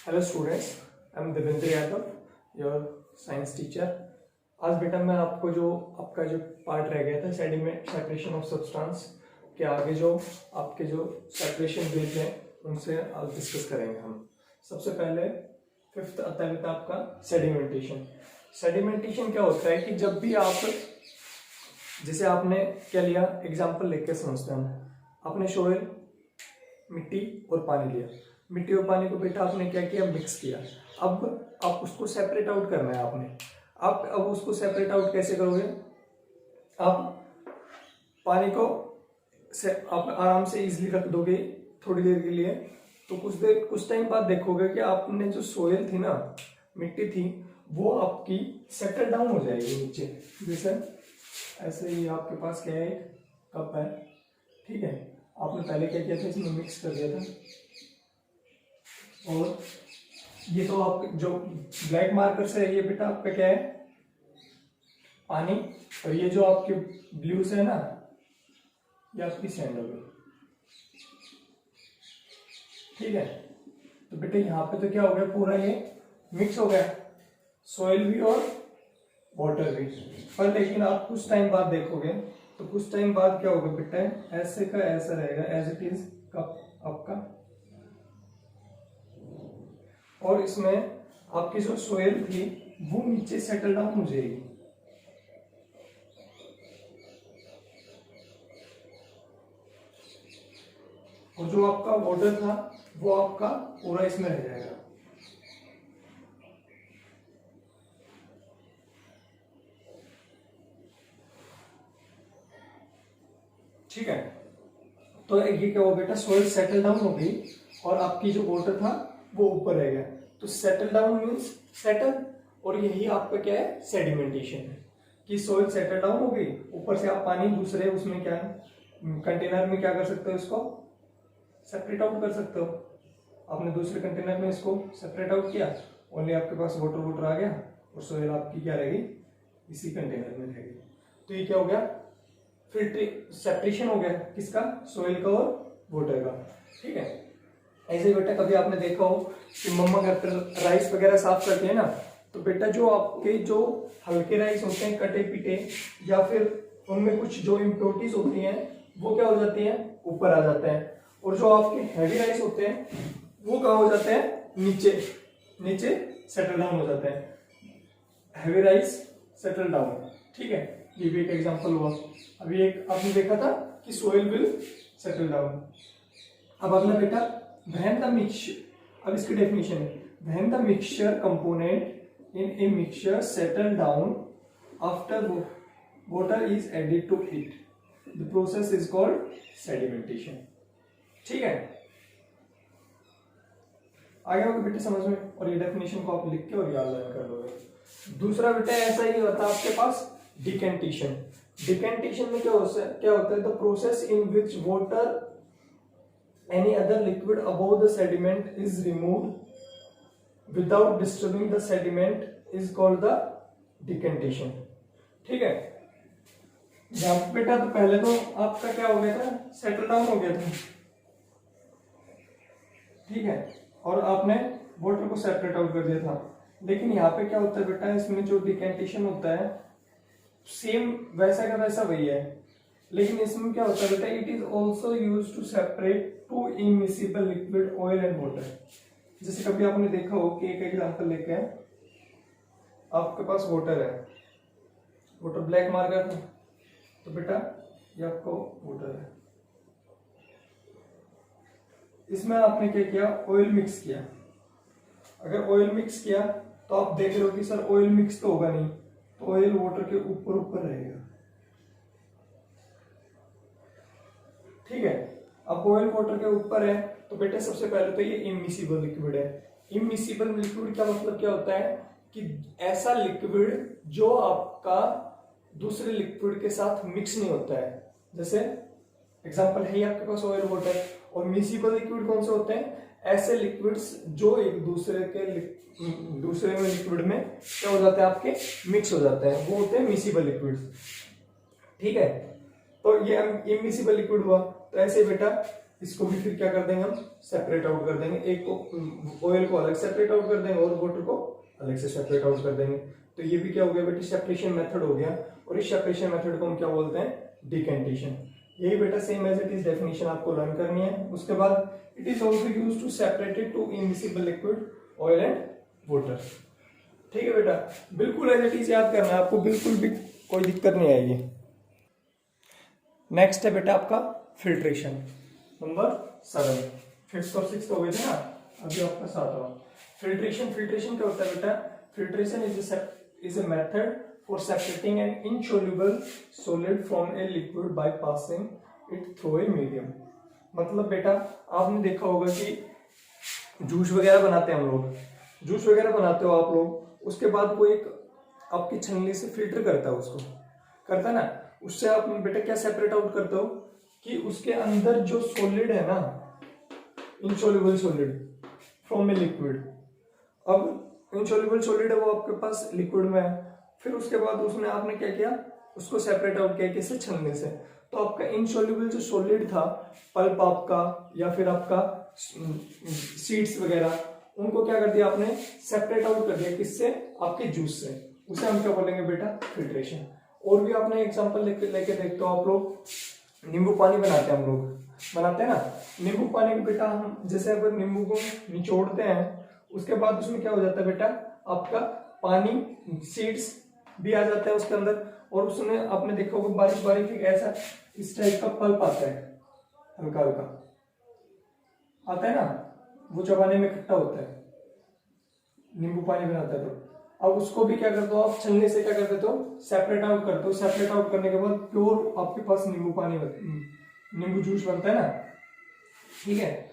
Hello students, I am Devendra Yadav, your science teacher. आज बेटा मैं आपको जो आपका जो पार्ट रह गया था सेडिमेंट सेपरेशन ऑफ सब्सटेंस के आगे जो आपके जो सेपरेशन ब्रिज है उनसे आज डिस्कस करेंगे हम। सबसे पहले फिफ्थ आता है बेटा आपका सेडिमेंटेशन। सेडिमेंटेशन क्या होता है कि जब भी आप, जैसे आपने क्या लिया, एग्जाम्पल लेके समझते हैं हम। आपने सोइल, मिट्टी और पानी लिया। मिट्टी और पानी को बेटा आपने क्या किया, मिक्स किया। अब आप उसको सेपरेट आउट करना है आपने। आप अब उसको सेपरेट आउट कैसे करोगे? आप पानी को आप आराम से इजीली रख दोगे थोड़ी देर के लिए, तो कुछ टाइम बाद देखोगे कि आपने जो सोइल थी ना, मिट्टी थी, वो आपकी सेटल डाउन हो जाएगी नीचे। जैसे ऐसे ही आपके पास क्या है, कप है, ठीक है। आपने पहले क्या किया था, इसमें मिक्स कर दिया था, और ये तो आप जो ब्लैक मार्कर से है ये बेटा आपका क्या है, पानी, और ये जो आपके ब्लू से है ना, ये आपकी सैंड हो गई, ठीक है। तो बेटा यहाँ पे तो क्या हो गया, पूरा ये मिक्स हो गया, सॉइल भी और वाटर भी। पर लेकिन आप कुछ टाइम बाद देखोगे तो कुछ टाइम बाद क्या होगा बेटा, ऐसे का ऐसा रहेगा, एज इट इज कप आपका, और इसमें आपकी जो सोयल थी वो नीचे सेटल डाउन हो जाएगी। और जो आपका वाटर था वो आपका पूरा इसमें रह जाएगा। ठीक है, तो ये क्या हुआ बेटा, सोयल सेटल डाउन हो गई और आपकी जो वाटर था वो ऊपर रह गया। तो सेटल डाउन मीन्स सेटल, और यही आपका क्या है, सेडिमेंटेशन है कि सोइल सेटल डाउन हो गई, ऊपर से आप पानी दूसरे उसमें क्या कंटेनर में क्या कर सकते हो, इसको सेपरेट आउट कर सकते हो। आपने दूसरे कंटेनर में इसको सेपरेट आउट किया, ओनली आपके पास वाटर आ गया और सोइल आपकी क्या रह गई, इसी कंटेनर में रह गई। तो ये क्या हो गया, फिल्टर सेपरेशन हो गया, किसका, सोइल का और वाटर का। ठीक है, ऐसे बेटा कभी आपने देखा हो कि मम्मा घर पर राइस वगैरह साफ करते हैं ना, तो बेटा जो आपके जो हल्के राइस होते हैं, कटे पीटे, या फिर उनमें कुछ जो इम्प्योरिटीज होती हैं वो क्या हो जाती हैं, ऊपर आ जाते हैं, और जो आपके हैवी राइस होते हैं वो कहाँ हो जाते हैं, नीचे नीचे सेटल डाउन हो जाते हैं। हैवी राइस सेटल डाउन, ठीक है, ये भी एक एग्जांपल हुआ। अभी एक आपने देखा था कि सोइल विल सेटल डाउन। अब अगला बेटा, व्हेन द मिक्सचर, अब इसकी डेफिनेशन है, when the mixture component in a mixture settle down after water is added to it, the process is called sedimentation. ठीक है, आगे होगा बेटे समझ में, और ये डेफिनेशन को आप लिख के और याद कर लोगे। दूसरा बेटा ऐसा ही होता है आपके पास, डिकेंटेशन। डिकेंटेशन में क्या होता है, the process in which water any other liquid above the sediment is removed without disturbing the sediment is called the decantation। ठीक है, जब बेटा तो पहले तो आपका क्या हो गया था, सेटल डाउन हो गया था, ठीक है, और आपने वाटर को सेपरेट आउट कर दिया था। लेकिन यहाँ पे क्या होता है बेटा, इसमें जो डिकेंटेशन होता है सेम वैसा का वैसा वही है, लेकिन इसमें क्या होता है बेटा, it is also use to separate two immiscible liquid oil and water. जैसे कभी आपने देखा हो कि एक एग्जांपल लेके हैं, आपके पास वाटर है, वाटर ब्लैक मार्कर था, तो बेटा ये आपको वाटर है, इसमें आपने क्या किया, ऑयल मिक्स किया। अगर ऑयल मिक्स किया तो आप देख रहे हो कि सर ऑयल मिक्स तो होगा नहीं, तो ऑयल वाटर के ऊपर ऊपर रहेगा। ठीक है, अब ऑयल वाटर के ऊपर है, तो बेटे सबसे पहले तो ये इमिसिबल लिक्विड है। इमिसिबल लिक्विड का मतलब क्या होता है कि ऐसा लिक्विड जो आपका दूसरे लिक्विड के साथ मिक्स नहीं होता है। जैसे एग्जांपल है आपके पास ऑयल वाटर, और मिसिबल लिक्विड कौन से होते हैं, ऐसे लिक्विड्स जो एक दूसरे में लिक्विड में क्या हो जाते हैं, आपके मिक्स हो जाते हैं, वो होते हैं मिसिबल लिक्विड्स। ठीक है, तो ये इमिसिबल लिक्विड हुआ। तो ऐसे बेटा इसको भी फिर क्या कर देंगे हम, सेपरेट आउट कर देंगे। एक को ऑयल को अलग सेपरेट आउट कर देंगे और वाटर को अलग से सेपरेट आउट कर देंगे। तो ये भी क्या हो गया बेटा, सेपरेशन मेथड हो गया। और इस सेपरेशन मेथड को हम क्या बोलते हैं, डिकेंटेशन। यही बेटा same as it is definition आपको लर्न करनी है। उसके बाद it is also use to separated two immiscible liquid oil and water. ठीक है बेटा, बिल्कुल एज इट इज याद करना है आपको, बिल्कुल भी कोई दिक्कत नहीं आएगी। नेक्स्ट है बेटा आपका फिल्ट्रेशन, नंबर 7। 5th और 6th हो गए थे ना, अभी आपका 7वां फिल्ट्रेशन। फिल्ट्रेशन क्या होता है बेटा, filtration is a method for separating an insoluble solid from a liquid by passing it through a medium. मतलब बेटा आपने देखा होगा कि जूस वगैरह बनाते हैं हम लोग, जूस वगैरह बनाते हो आप लोग, उसके बाद कोई एक आपकी छलनी से फिल्टर करता है, उसको करता है ना, उससे आप बेटा क्या सेपरेट आउट करते हो कि उसके अंदर जो सॉलिड है ना, insoluble solid from a liquid. अब इनसोल्यूबल सॉलिड है वो आपके पास लिक्विड में है, फिर उसके बाद उसमें आपने क्या किया, उसको सेपरेट आउट किया किससे, छलनी से। तो आपका इनसोल्यूबल जो सॉलिड था, पल्प आपका या फिर आपका सीड्स वगैरह, उनको क्या कर दिया आपने, सेपरेट आउट कर दिया किससे, आपके जूस से। उसे हम क्या बोलेंगे बेटा, फिल्ट्रेशन। और भी आपने एग्जांपल लेके देखते हो आप लोग, नींबू पानी बनाते हैं हम लोग, बनाते हैं ना नींबू पानी को बेटा, हम जैसे अगर नींबू को निचोड़ते हैं, उसके बाद उसमें क्या हो जाता है बेटा, आपका पानी, सीड्स भी आ जाता है उसके अंदर, और उसमें आपने देखा होगा बारीक बारीक ऐसा इस टाइप का पल्प आता है, हल्का हल्का आता है ना, वो चबाने में इकट्ठा होता है, नींबू पानी बनाता है। तो अब उसको भी क्या करते हो आप, छलनी से क्या कर देते हो, सेपरेट आउट करते हो। सेपरेट आउट करने के बाद प्योर आपके पास नींबू पानी, नींबू जूस बनता है ना। ठीक है,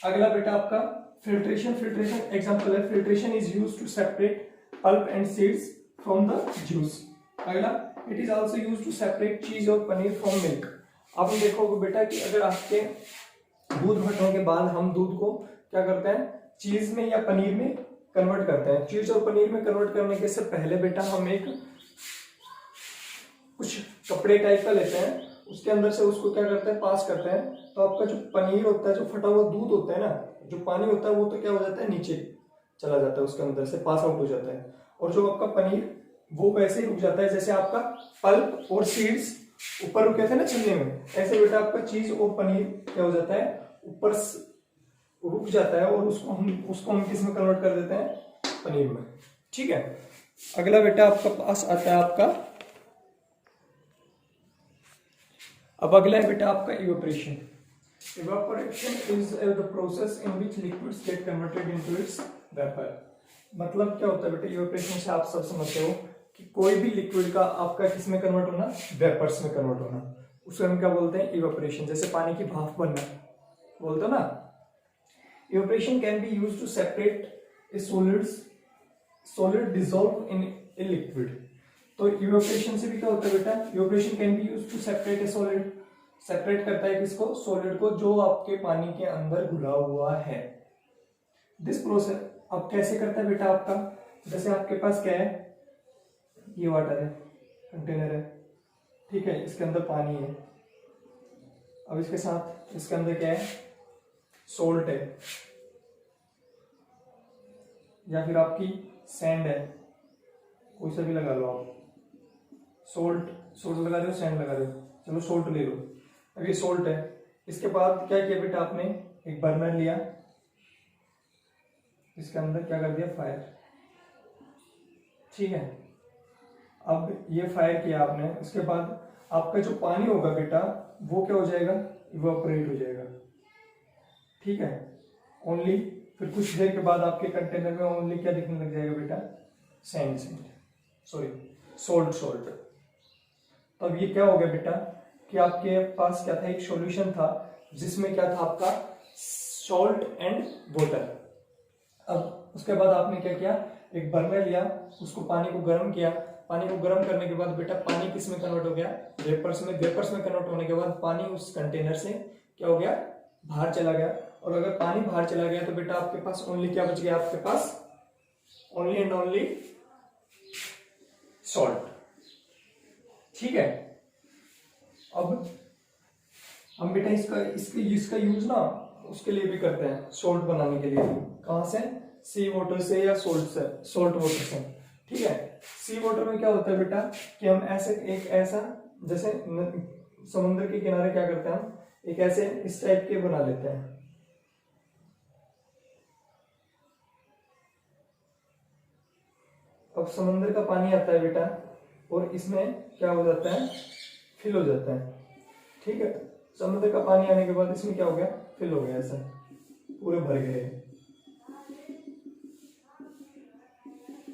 अगला बेटा आपका फिल्ट्रेशन। फिल्ट्रेशन एग्जांपल है, filtration is used to separate pulp and seeds from the juice. अगला, it is also used to separate cheese और पनीर फ्रॉम मिल्क। आपने देखा होगा बेटा कि अगर आपके दूध फटने के बाद हम दूध को क्या करते हैं, चीज में या पनीर में कन्वर्ट करते हैं। चीज और पनीर में कन्वर्ट करने के से पहले बेटा हम एक कुछ कपड़े टाइप का लेते हैं, उसके अंदर से उसको क्या करते हैं, पास करते हैं। तो आपका जो पनीर होता है, जो फटा हुआ दूध होता है ना, जो पानी होता है वो तो क्या हो जाता है, नीचे चला जाता है, उसके अंदर से पास आउट हो जाता है। और जो आपका पनीर वो वैसे ही रुक जाता है, जैसे आपका पल्प और सीड्स ऊपर रुके थे ना छलनी में, ऐसे बेटा आपका चीज और पनीर क्या हो जाता है, ऊपर रुक जाता है, और उसको हम किस में कन्वर्ट कर देते हैं, पनीर में। ठीक है, अगला बेटा आपका पास आता है आपका, अब अगला है बेटा आपका evaporation. Evaporation is the process in which liquids get converted into its vapour. मतलब क्या होता है बेटा, इवेपोरेशन से आप सब समझते हो कि कोई भी लिक्विड का आपका किस में कन्वर्ट होना, वेपर्स में कन्वर्ट होना, उसे हम क्या बोलते हैं, इवेपोरेशन। जैसे पानी की भाप बनना बोलते हो ना। Evaporation can be used to separate a solid dissolved in a liquid. तो evaporation से भी क्या होता है बेटा, evaporation can be used to separate a solid, separate करता है किसको, सॉलिड को, जो आपके पानी के अंदर घुला हुआ है। दिस प्रोसेस अब कैसे करता है बेटा आपका, जैसे आपके पास क्या है, ये वाटर है, कंटेनर है, ठीक है, इसके अंदर पानी है। अब इसके साथ इसके अंदर क्या है, सोल्ट है, या फिर आपकी सैंड है, कोई सा भी लगा लो आप, सोल्ट लगा रहे हो, सैंड लगा रहे हो, चलो सोल्ट ले लो। अब ये सोल्ट है, इसके बाद क्या किया बेटा आपने, एक बर्नर लिया, इसके अंदर क्या कर दिया, फायर। ठीक है, अब ये फायर किया आपने, उसके बाद आपका जो पानी होगा बेटा वो क्या हो जाएगा, इवापोरेट हो जाएगा। ठीक है, ओनली फिर कुछ देर के बाद आपके कंटेनर में ओनली क्या दिखने लग जाएगा बेटा, सोल्ट। तो अब ये क्या हो गया बेटा कि आपके पास क्या था, एक सॉल्यूशन था जिसमें क्या था आपका सॉल्ट एंड वाटर। अब उसके बाद आपने क्या किया, एक बर्नर लिया, उसको पानी को गर्म किया, पानी को गर्म करने के बाद बेटा पानी किस में कन्वर्ट हो गया, वेपर्स में। वेपर्स में कन्वर्ट होने के बाद पानी उस कंटेनर से क्या हो गया, बाहर चला गया। और अगर पानी बाहर चला गया तो बेटा आपके पास ओनली क्या बच गया, आपके पास ओनली एंड ओनली सॉल्ट। ठीक है, अब हम बेटा इसका इसके इसका यूज ना उसके लिए भी करते हैं, सोल्ट बनाने के लिए। कहाँ से? सी वाटर से या सोल्ट से, सोल्ट वाटर से। ठीक है, सी वाटर में क्या होता है बेटा कि हम ऐसे एक ऐसा जैसे समुद्र के किनारे क्या करते हैं, हम एक ऐसे इस टाइप के बना लेते हैं। अब समुद्र का पानी आता है बेटा और इसमें क्या हो जाता है, फिल हो जाता है। ठीक है, समुद्र का पानी आने के बाद इसमें क्या हो गया, फिल हो गया, ऐसा पूरे भर गए।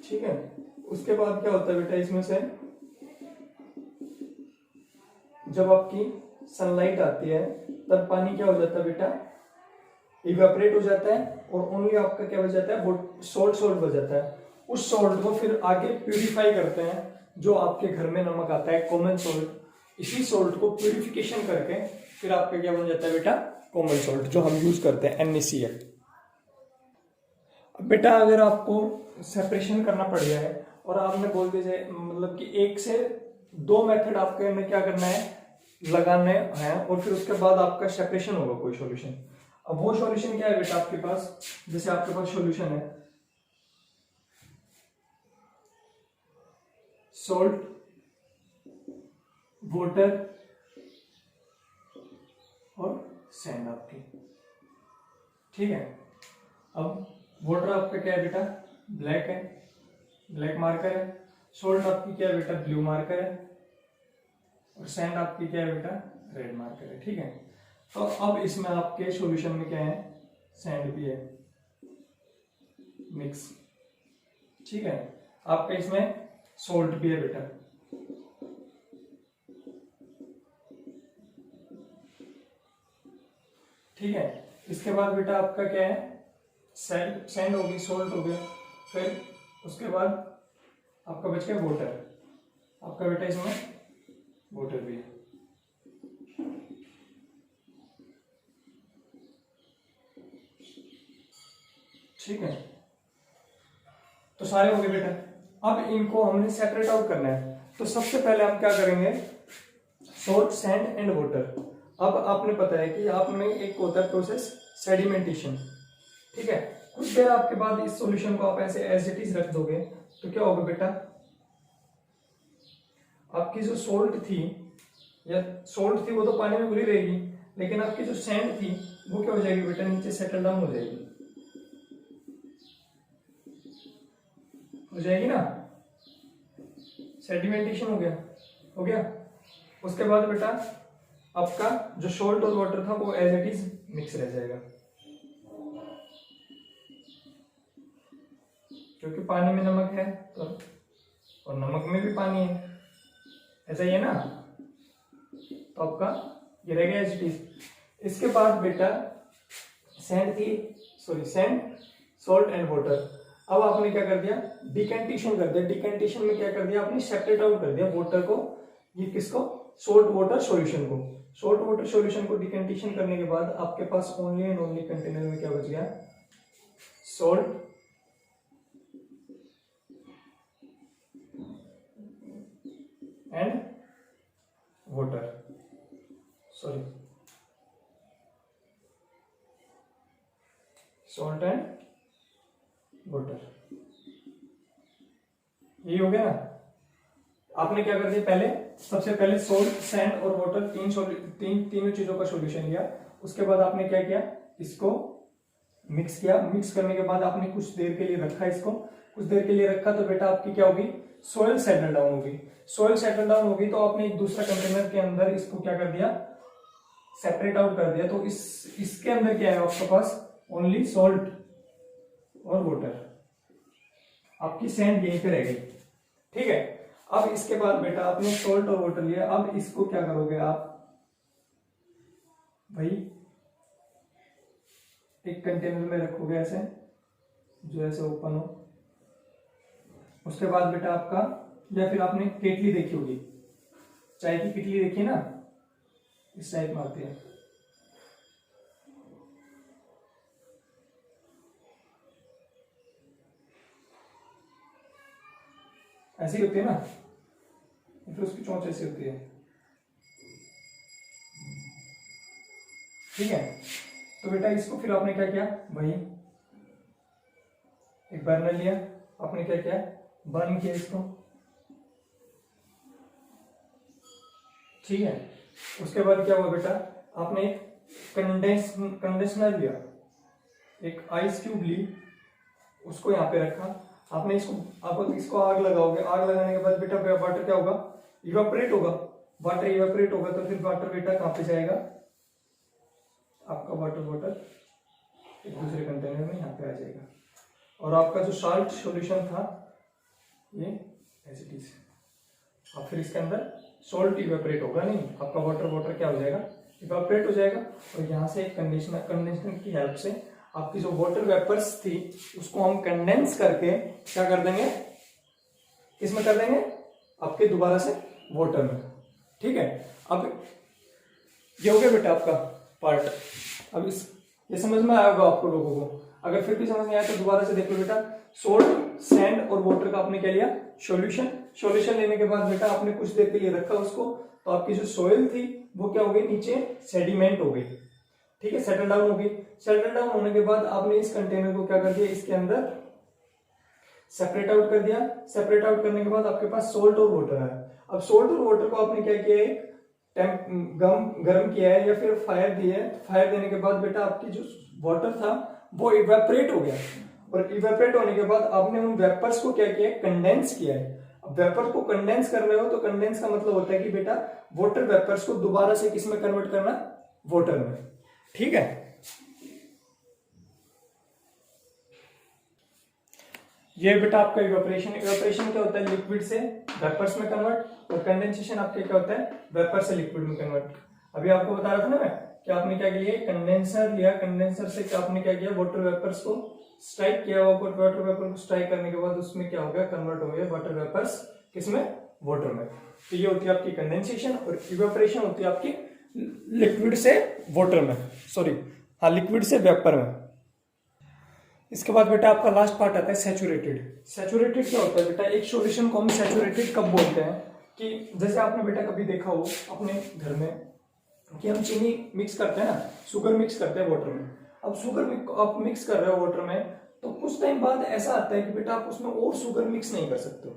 ठीक है, उसके बाद क्या होता है बेटा, इसमें से जब आपकी सनलाइट आती है तब पानी क्या हो जाता है बेटा, इवेपोरेट हो जाता है और ओनली आपका क्या बच जाता है, वो सोल्ट बच जाता है। उस सोल्ट को फिर आगे प्यूरिफाई करते हैं, जो आपके घर में नमक आता है कॉमन सोल्ट, इसी सोल्ट को प्यूरिफिकेशन करके फिर आपका क्या बन जाता है बेटा, कॉमन सोल्ट, जो हम यूज करते हैं NaCl। अब बेटा अगर आपको सेपरेशन करना पड़ जाए और आपने बोल दीजिए मतलब कि 1 से 2 मेथड आपके में क्या करना है, लगाने हैं, और फिर उसके बाद आपका सेपरेशन होगा कोई सॉल्यूशन। अब वो सॉल्यूशन क्या है बेटा आपके पास, जैसे आपके पास सॉल्यूशन है सॉल्ट, वाटर और सैंड आपकी। ठीक है, अब वाटर आपका क्या है बेटा, ब्लैक है, ब्लैक मार्कर है। सॉल्ट आपकी क्या है बेटा, ब्लू मार्कर है। और सैंड आपकी क्या है बेटा, रेड मार्कर है। ठीक है, तो अब इसमें आपके सॉल्यूशन में क्या है, सैंड भी है मिक्स। ठीक है, आपका इसमें सॉल्ट भी है बेटा। ठीक है, इसके बाद बेटा आपका क्या है, सैंड होगी, सॉल्ट हो गया, फिर उसके बाद आपका बच गया वाटर। आपका बेटा इसमें वाटर भी है। ठीक है, तो सारे हो गए बेटा। अब इनको हमने सेपरेट आउट करना है, तो सबसे पहले हम क्या करेंगे, सॉल्ट, सैंड एंड वाटर। अब आपने पता है कि आपने एक होता है प्रोसेस सेडिमेंटेशन। ठीक है, कुछ देर आपके बाद इस सॉल्यूशन को आप ऐसे एज इट इज रख दोगे तो क्या होगा बेटा, आपकी जो सोल्ट थी या सोल्ट थी वो तो पानी में घुली रहेगी, लेकिन आपकी जो सैंड थी वो क्या हो जाएगी बेटा, नीचे सेटल डाउन हो जाएगी, हो जाएगी ना, सेडिमेंटेशन हो गया, हो गया। उसके बाद बेटा आपका जो सॉल्ट और वाटर था वो एज इट इज मिक्स रह जाएगा, क्योंकि पानी में नमक है तो, और नमक में भी पानी है, ऐसा ही है ना, तो आपका ये रह गया एज इट इज। इसके बाद बेटा सैंड थी, sorry sand, salt and water. अब आपने क्या कर दिया, डिकेंटेशन कर दिया। डिकेंटेशन में क्या कर दिया आपने, सेपरेट आउट कर दिया वाटर को, ये किसको, सोल्ट वाटर सॉल्यूशन को। सोल्ट वाटर सॉल्यूशन को डिकेंटेशन करने के बाद आपके पास ओनली एंड ओनली कंटेनर में क्या बच गया, salt and water, sorry salt and water, यही हो गया ना। आपने क्या कर दिया, पहले सबसे पहले सोल्ट, सैंड और वाटर, तीनों चीजों का सॉल्यूशन लिया। उसके बाद आपने क्या किया, इसको मिक्स किया। मिक्स करने के बाद आपने कुछ देर के लिए रखा, इसको कुछ देर के लिए रखा तो बेटा आपकी क्या होगी, सोयल सेटल डाउन होगी। सोयल सेटल डाउन होगी तो आपने एक दूसरा कंटेनर के अंदर इसको क्या कर दिया, सेपरेट आउट कर दिया। तो इसके अंदर क्या है आपके पास, ओनली सॉल्ट और वाटर, आपकी सैंड यहीं पे रह गई। ठीक है, अब इसके बाद बेटा आपने सॉल्ट और वाटर लिया, अब इसको क्या करोगे आप भाई, एक कंटेनर में रखोगे ऐसे, जो ऐसे ओपन हो। उसके बाद बेटा आपका, या फिर आपने केटली देखी होगी, चाय की केटली देखी है ना, इस टाइप में आती है, ऐसी होती है ना, फिर उसकी चोंच ऐसी होती है। ठीक है। तो बेटा इसको फिर आपने क्या किया, वही एक बर्नर लिया, आपने क्या किया, बर्न किया इसको, ठीक है। उसके बाद क्या हुआ बेटा, आपने एक कंडेंसर लिया, एक आइस क्यूब ली, उसको यहाँ पे रखा, आपने इसको, आप इसको आग लगाओगे, आग लगाने के बाद बेटा वाटर क्या होगा, इवापोरेट होगा, वाटर इवापोरेट होगा, तो फिर वाटर बेटा कहाँ पे जाएगा, आपका वाटर एक दूसरे कंटेनर में यहाँ पे आ जाएगा, और आपका जो साल्ट सॉल्यूशन था ये एज इट इज, और फिर इसके अंदर सॉल्ट इवेपोरेट होगा नहीं, आपका वाटर क्या हो जाएगा, इवेपोरेट हो जाएगा, और यहाँ से एक कंडेंसर की हेल्प से आपकी जो वाटर वेपर्स थी उसको हम कंडेंस करके क्या कर देंगे, किसमें कर देंगे, आपके दोबारा से वाटर में, ठीक है। अब ये हो गया बेटा आपका पार्ट। अब ये समझ में आया होगा आपको लोगों को, अगर फिर भी समझ नहीं आया तो दोबारा से देख लो बेटा। सोल्ट, सैंड और वाटर का आपने क्या लिया, सॉल्यूशन लेने के बाद बेटा आपने कुछ देर के लिए रखा उसको, तो आपकी जो सोइल थी वो क्या हो गई, नीचे सेडिमेंट हो गई, ठीक है, सेटल डाउन हो गई। सेटल डाउन होने के बाद आपने इस कंटेनर को क्या कर दिया, इसके अंदर सेपरेट आउट कर दिया। सेपरेट आउट करने के बाद आपके पास सोल्ट और वाटर है। अब सोल्ट और वाटर को आपने क्या किया है, गर्म किया है या फिर फायर दिया है। फायर देने के बाद बेटा आपकी जो वाटर था वो इवेपोरेट हो गया, और इवेपोरेट होने के बाद आपने उन वेपर्स को क्या किया, कंडेंस किया है। अब वेपर को कंडेंस कर रहे हो तो कंडेंस का मतलब होता है कि बेटा वाटर वेपर्स को दोबारा से किस में कन्वर्ट करना, वाटर में, ठीक है। ये बेटा आपका इवेपोरेशन क्या होता है, लिक्विड से वेपर्स में कन्वर्ट, और कंडेंसेशन आपके क्या होता है, वेपर से लिक्विड में कन्वर्ट। अभी आपको बता रहा था ना मैं कि आपने क्या किया, कंडेंसर लिया, कंडेंसर से क्या आपने क्या किया, वाटर वेपर्स को स्ट्राइक किया, वाटर वेपर को स्ट्राइक करने के बाद उसमें क्या हो गया, कन्वर्ट हो गया वाटर वेपर्स किसमें, वाटर में। तो ये होती है आपकी कंडेंसेशन, और इवेपोरेशन होती है आपकी लिक्विड से वाटर में, सॉरी हाँ, लिक्विड से वेपर में। इसके बाद बेटा आपका लास्ट पार्ट आता है सैचुरेटेड। सैचुरेटेड क्या होता है बेटा, एक सॉल्यूशन को हम सैचुरेटेड कब बोलते हैं कि जैसे आपने बेटा कभी देखा हो अपने घर में कि हम चीनी मिक्स करते हैं ना, शुगर मिक्स करते हैं वाटर में। अब शुगर आप मिक्स कर रहे हो वाटर में, तो कुछ टाइम बाद ऐसा आता है कि बेटा आप उसमें और शुगर मिक्स नहीं कर सकते हो।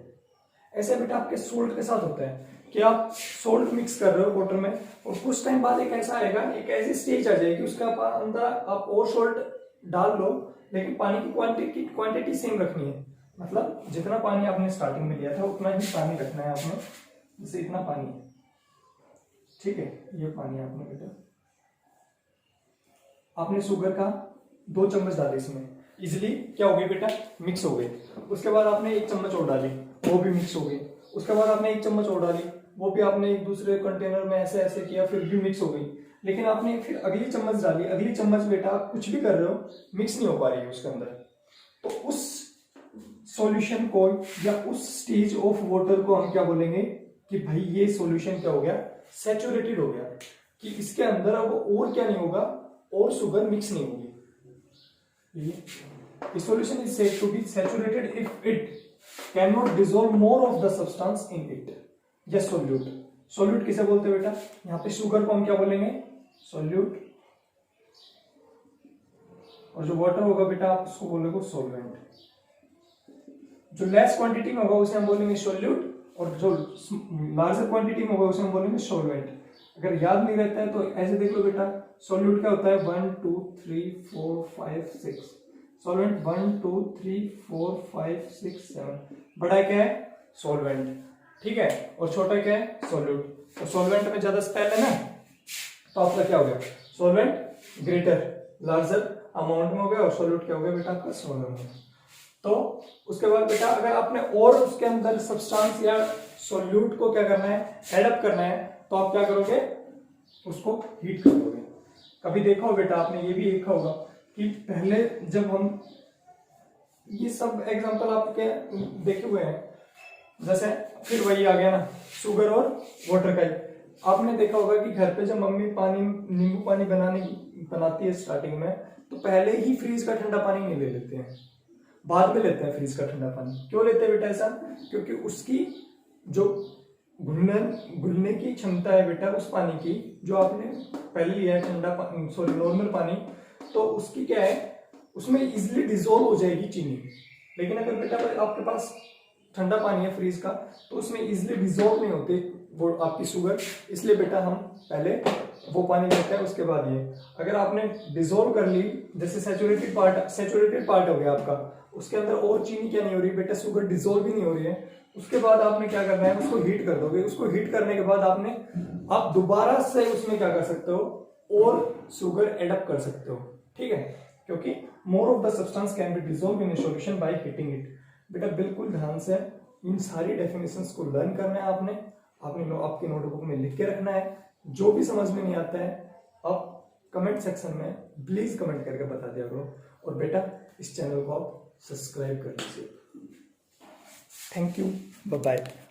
ऐसे बेटा आपके सोल्ट के साथ होता है कि आप सोल्ट मिक्स कर रहे हो वाटर में, और कुछ टाइम बाद एक ऐसा आएगा, एक ऐसी स्टेज आ जाएगी उसका अंदर आप और सोल्ट डाल लो, लेकिन पानी की क्वांटिटी सेम रखनी है, मतलब जितना पानी आपने स्टार्टिंग में लिया था उतना ही पानी रखना है आपने, जैसे इतना पानी, ठीक है, ये पानी आपने बेटा, आपने शुगर का 2 चम्मच डाले इसमें, इजिली क्या हो गई बेटा, मिक्स हो गई। उसके बाद आपने 1 चम्मच और डाली, वो भी मिक्स हो गई। उसके बाद आपने 1 चम्मच और डाली, वो भी आपने एक दूसरे कंटेनर में ऐसे ऐसे किया, फिर भी मिक्स हो गई। लेकिन आपने फिर अगली चम्मच डाली, अगली चम्मच बेटा आप कुछ भी कर रहे हो, मिक्स नहीं हो पा रही है उसके अंदर, तो उस सॉल्यूशन को या उस स्टेज ऑफ वाटर को हम क्या बोलेंगे कि भाई ये सॉल्यूशन क्या हो गया, सैचुरेटेड हो गया, कि इसके अंदर अब और क्या नहीं होगा, और शुगर मिक्स नहीं होगी। The solution is said to be saturated if it cannot dissolve more of the substance in it. Yes, solute. Solute किसे बोलते हैं बेटा, यहाँ पे शुगर को हम क्या बोलेंगे, solute, और जो वाटर होगा बेटा आप उसको बोलोगे solvent। जो लेस क्वांटिटी में होगा उसे हम बोलेंगे solute, और जो लार्जर क्वांटिटी में होगा उसे हम बोलेंगे solvent। अगर याद नहीं रहता है तो ऐसे देख लो बेटा, सॉल्यूट क्या होता है, 1 2 3 4 5 6, सॉल्वेंट 1 2 3 4 5 6 7, बड़ा क्या है सॉल्वेंट, ठीक है, और छोटा क्या है सॉल्यूट। तो सॉल्वेंट में ज्यादा स्पेल है ना, तो आपका क्या हो गया, सॉल्वेंट ग्रेटर लार्जर अमाउंट में हो गया, और सॉल्यूट क्या हो गया बेटा आपका स्मॉलर में। तो उसके बाद बेटा अगर आपने और उसके अंदर सब्सटेंस या सॉल्यूट को क्या करना है, एडअप करना है, तो आप क्या करोगे, उसको हीट कर दोगे। कभी देखा हो बेटा आपने ये भी देखा होगा कि पहले जब हम, ये सब एग्जांपल आपके देखे हुए हैं, जैसे फिर वही आ गया ना शुगर और वाटर का ही। आपने देखा होगा कि घर पे जब मम्मी नींबू पानी बनाती है स्टार्टिंग में, तो पहले ही फ्रीज का ठंडा पानी नहीं ले लेते हैं, बाद में लेते हैं फ्रीज का ठंडा पानी। क्यों लेते हैं बेटा ऐसा, क्योंकि उसकी जो घुलने की क्षमता है बेटा उस पानी की जो आपने पहले लिया है ठंडा सॉरी नॉर्मल पानी, तो उसकी क्या है, उसमें इजिली डिजोल्व हो जाएगी चीनी। लेकिन अगर बेटा आपके पास ठंडा पानी है फ्रीज का, तो उसमें इजिली डिजोल्व नहीं होते वो आपकी शुगर, इसलिए बेटा हम पहले वो पानी लेते हैं उसके बाद ये। अगर आपने डिजोल्व कर ली, जैसे सैचुरेटेड पार्ट हो गया आपका, उसके अंदर और चीनी क्या नहीं हो रही बेटा, शुगर डिजोल्व ही नहीं हो रही है, उसके बाद आपने क्या करना है, उसको हीट कर दोगे। उसको हीट करने के बाद आप दोबारा से उसमें क्या कर सकते हो, और शुगर एडअप कर सकते हो, ठीक है, क्योंकि more of the substance can be dissolve in A solution by heating it. बेटा बिल्कुल ध्यान से इन सारी डेफिनेशंस को लर्न करना है आपने आपकी नोटबुक में लिख के रखना है। जो भी समझ में नहीं आता है आप कमेंट सेक्शन में प्लीज कमेंट करके बता दिया करो, और बेटा इस चैनल को आप सब्सक्राइब कर लीजिए। Thank you, bye bye.